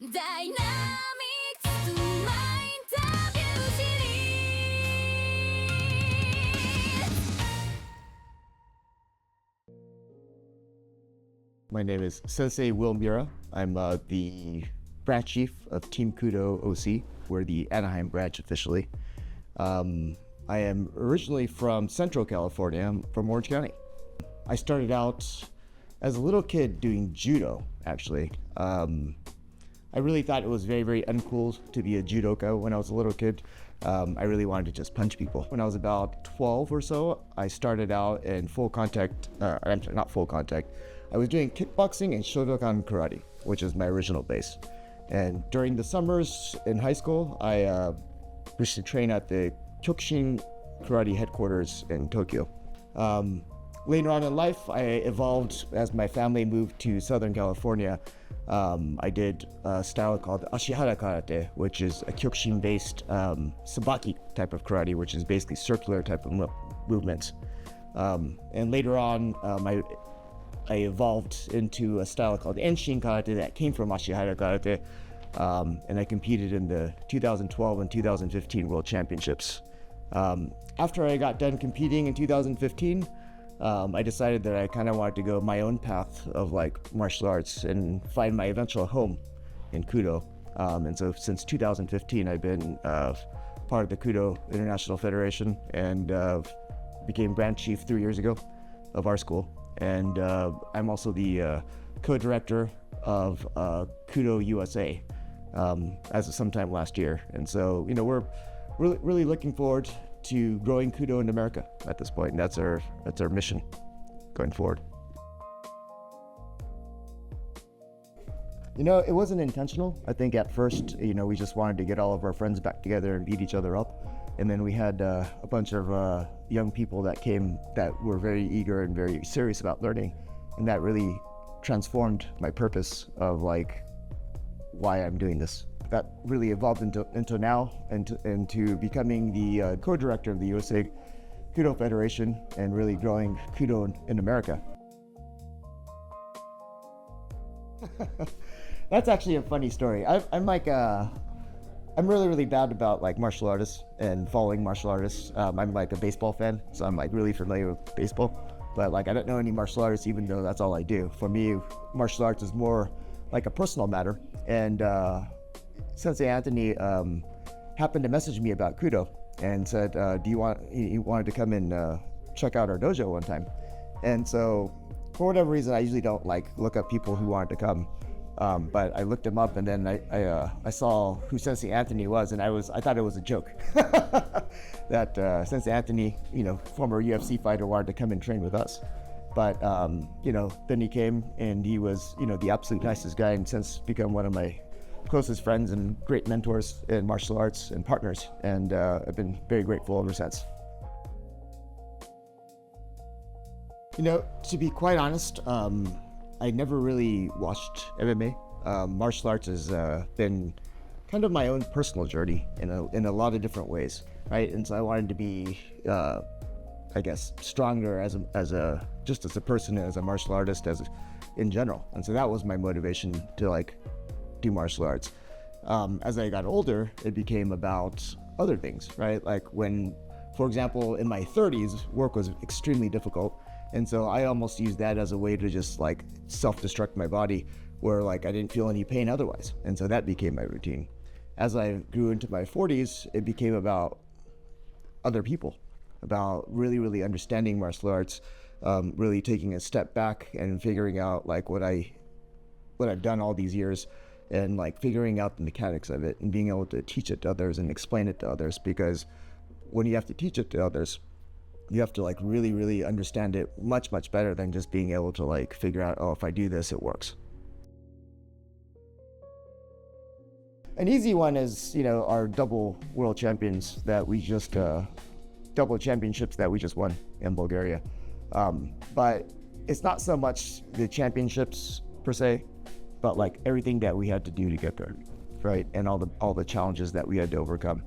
Dynamix my interview series. My name is Sensei William Miura. I'm the branch chief of Team Kudo OC. We're the Anaheim branch officially. I am originally from Central California. I'm from Orange County. I started out as a little kid doing judo, actually. I really thought it was very, very uncool to be a judoka when I was a little kid. I really wanted to just punch people. When I was about 12 or so, I started out in full contact, not full contact. I was doing kickboxing and Shotokan karate, which is my original base. And during the summers in high school, I used to train at the Kyokushin karate headquarters in Tokyo. Later on in life, I evolved as my family moved to Southern California. I did a style called Ashihara Karate, which is a Kyokushin-based sabaki type of karate, which is basically circular type of movements. And later on, I evolved into a style called Enshin Karate that came from Ashihara Karate, and I competed in the 2012 and 2015 World Championships. After I got done competing in 2015, I decided that I kind of wanted to go my own path of like martial arts and find my eventual home in Kudo. And so since 2015, I've been part of the Kudo International Federation and became branch chief 3 years ago of our school. And I'm also the co-director of Kudo USA as of sometime last year. And so, you know, we're really looking forward to growing Kudo in America at this point, and that's our mission going forward. You know, it wasn't intentional. I think at first, you know, we just wanted to get all of our friends back together and beat each other up, and then we had a bunch of young people that came that were very eager and very serious about learning, and that really transformed my purpose of like why I'm doing this. That really evolved into now, into becoming the co-director of the USA Kudo Federation and really growing Kudo in America. That's actually a funny story. I'm really bad about like martial artists and following martial artists. I'm like a baseball fan, so I'm like really familiar with baseball. But like I don't know any martial artists, even though that's all I do. For me, martial arts is more like a personal matter. And Sensei Anthony happened to message me about Kudo and said, he wanted to come and check out our dojo one time. And so for whatever reason, I usually don't like look up people who wanted to come. But I looked him up and then I saw who Sensei Anthony was, and I thought it was a joke that Sensei Anthony, you know, former UFC fighter, wanted to come and train with us. But you know, then he came and he was, you know, the absolute nicest guy, and since become one of my closest friends and great mentors in martial arts and partners, and I've been very grateful ever since. You know, to be quite honest, I never really watched MMA. Martial arts has been kind of my own personal journey in a lot of different ways, right? And so I wanted to be, I guess, stronger as a person, as a martial artist, in general. And so that was my motivation to like do martial arts. As I got older, it became about other things, right? Like when, for example, in my 30s, work was extremely difficult. And so I almost used that as a way to just like self-destruct my body, where like I didn't feel any pain otherwise. And so that became my routine. As I grew into my 40s, it became about other people, about really understanding martial arts, really taking a step back and figuring out like what I've done all these years, and like figuring out the mechanics of it and being able to teach it to others and explain it to others. Because when you have to teach it to others, you have to like really understand it much better than just being able to like figure out, oh, if I do this, it works. An easy one is, you know, our double world champions that we just, double championships that we just won in Bulgaria. But it's not so much the championships per se, but like everything that we had to do to get there, right? And all the challenges that we had to overcome.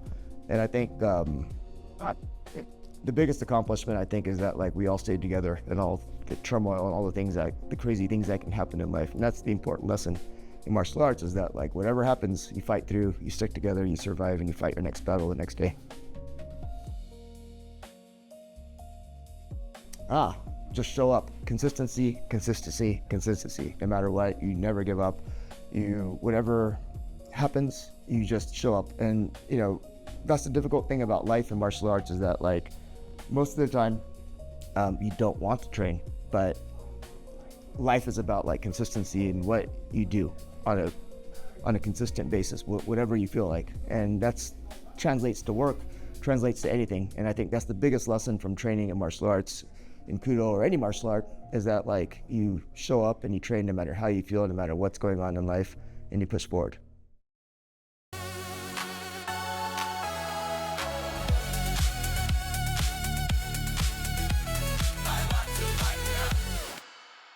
And I think the biggest accomplishment, I think, is that like we all stayed together and all the turmoil and all the crazy things that can happen in life. And that's the important lesson. in martial arts is that like whatever happens, you fight through, you stick together, you survive, and you fight your next battle the next day. Just show up. Consistency, consistency, consistency. No matter what, you never give up. Whatever happens, you just show up. And that's the difficult thing about life in martial arts is that like most of the time you don't want to train, but life is about like consistency and what you do on a consistent basis, whatever you feel like. And that's translates to work, translates to anything. And I think that's the biggest lesson from training in martial arts, in Kudo or any martial art, is that like you show up and you train no matter how you feel, no matter what's going on in life, and you push forward.